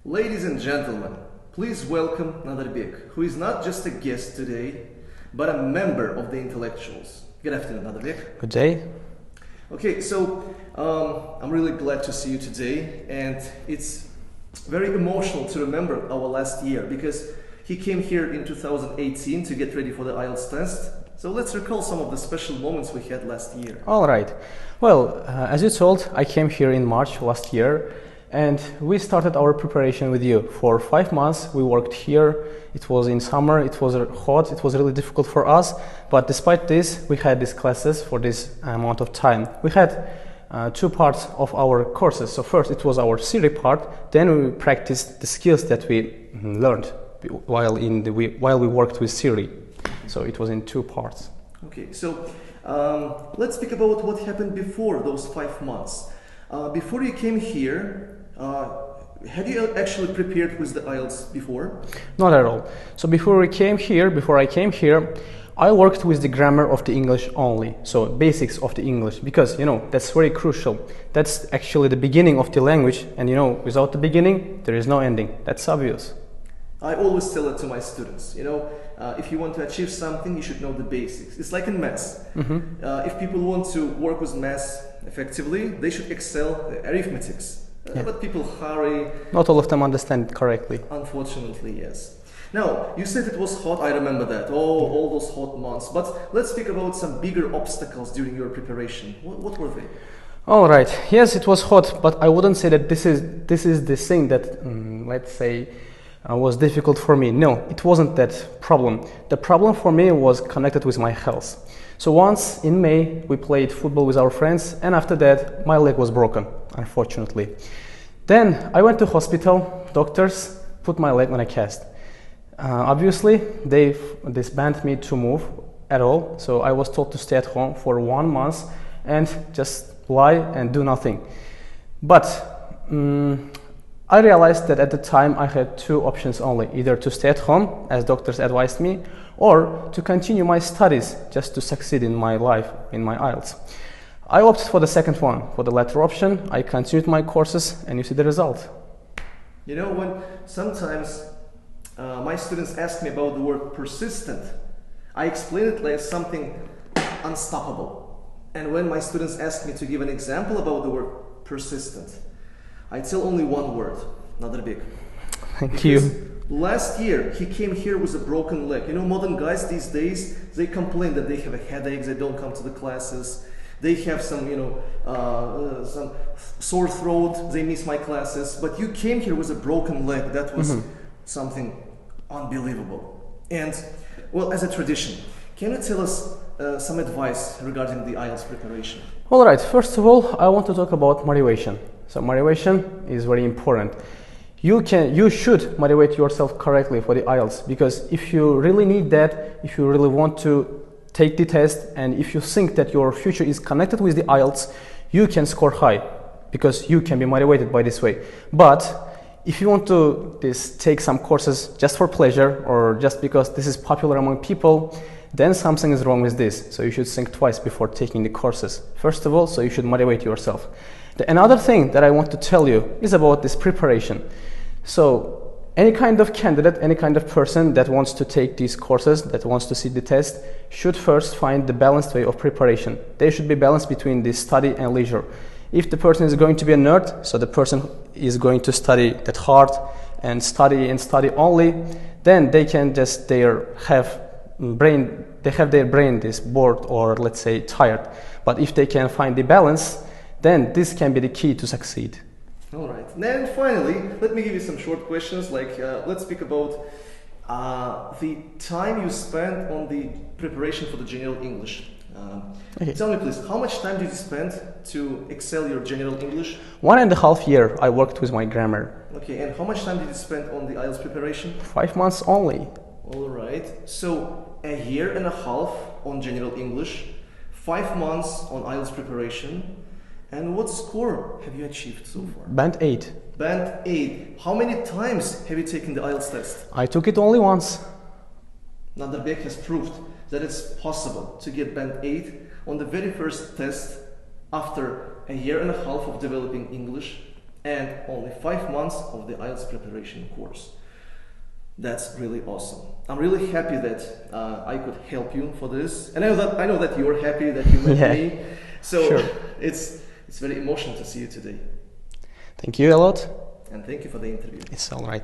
Ladies and gentlemen, please welcome Nodirbek, who is not just a guest today, but a member of the intellectuals. Good afternoon, Nodirbek. Good day. Okay, so I'm really glad to see you today, and it's very emotional to remember our last year because he came here in 2018 to get ready for the IELTS test. So let's recall some of the special moments we had last year. All right. Well, as you told, I came here in March last year, and we started our preparation with you. For 5 months, we worked here. It was in summer, it was hot, it was really difficult for us. But despite this, we had these classes for this amount of time. We had 2 parts of our courses. So first, it was our theory part. Then we practiced the skills that we learned while we worked with theory. So it was in 2 parts. Okay, so let's speak about what happened before those 5 months. Before you came here, had you actually prepared with the IELTS before? Not at all. So before I came here, I worked with the grammar of the English only. So basics of the English, because that's very crucial. That's actually the beginning of the language, and without the beginning, there is no ending. That's obvious. I always tell it to my students, if you want to achieve something, you should know the basics. It's like in maths. If people want to work with maths effectively, they should excel in arithmetics. But people hurry. Not all of them understand it correctly. Unfortunately, yes. Now, you said it was hot, I remember that. All those hot months. But let's speak about some bigger obstacles during your preparation. What were they? All right. Yes, it was hot, but I wouldn't say that this is the thing that, let's say, was difficult for me. No, it wasn't that problem. The problem for me was connected with my health. So once in May, we played football with our friends, and after that, my leg was broken, unfortunately. Then I went to hospital. Doctors put my leg on a cast. Obviously, they disbanded me to move at all. So I was told to stay at home for 1 month and just lie and do nothing. But I realized that at the time I had 2 options only, either to stay at home, as doctors advised me, or to continue my studies just to succeed in my life, in my IELTS. I opted for the second one, for the latter option. I continued my courses, and you see the result. When sometimes my students ask me about the word persistent, I explain it like something unstoppable. And when my students ask me to give an example about the word persistent, I tell only one word, Nodirbek. Thank you. Last year, he came here with a broken leg. Modern guys these days, they complain that they have a headache, they don't come to the classes, they have some sore throat, they miss my classes. But you came here with a broken leg. That was something unbelievable. And, well, as a tradition, can you tell us some advice regarding the IELTS preparation? All right. First of all, I want to talk about motivation. So motivation is very important. You should motivate yourself correctly for the IELTS, because if you really need that, if you really want to take the test, and if you think that your future is connected with the IELTS, you can score high, because you can be motivated by this way. But if you want to take some courses just for pleasure, or just because this is popular among people, then something is wrong with this. So you should think twice before taking the courses. First of all, so you should motivate yourself. Another thing that I want to tell you is about this preparation. So any kind of candidate, any kind of person that wants to take these courses, that wants to see the test, should first find the balanced way of preparation. They should be balanced between the study and leisure. If the person is going to be a nerd, so the person is going to study that hard and study only, then they can just have their brain is bored, or let's say tired. But if they can find the balance, then this can be the key to succeed. All right. And finally, let me give you some short questions. Let's speak about the time you spent on the preparation for the general English. Okay. Tell me, please, how much time did you spend to excel your general English? 1.5 years I worked with my grammar. Okay, and how much time did you spend on the IELTS preparation? 5 months only. All right. So 1.5 years on general English, 5 months on IELTS preparation. And what score have you achieved so far? Band 8. Band 8. How many times have you taken the IELTS test? I took it only once. Nodirbek has proved that it's possible to get Band 8 on the very first test after 1.5 years of developing English. and only 5 months of the IELTS preparation course. That's really awesome. I'm really happy that I could help you for this, and I know that you're happy that you met me. So sure. It's very emotional to see you today. Thank you a lot. And thank you for the interview. It's all right.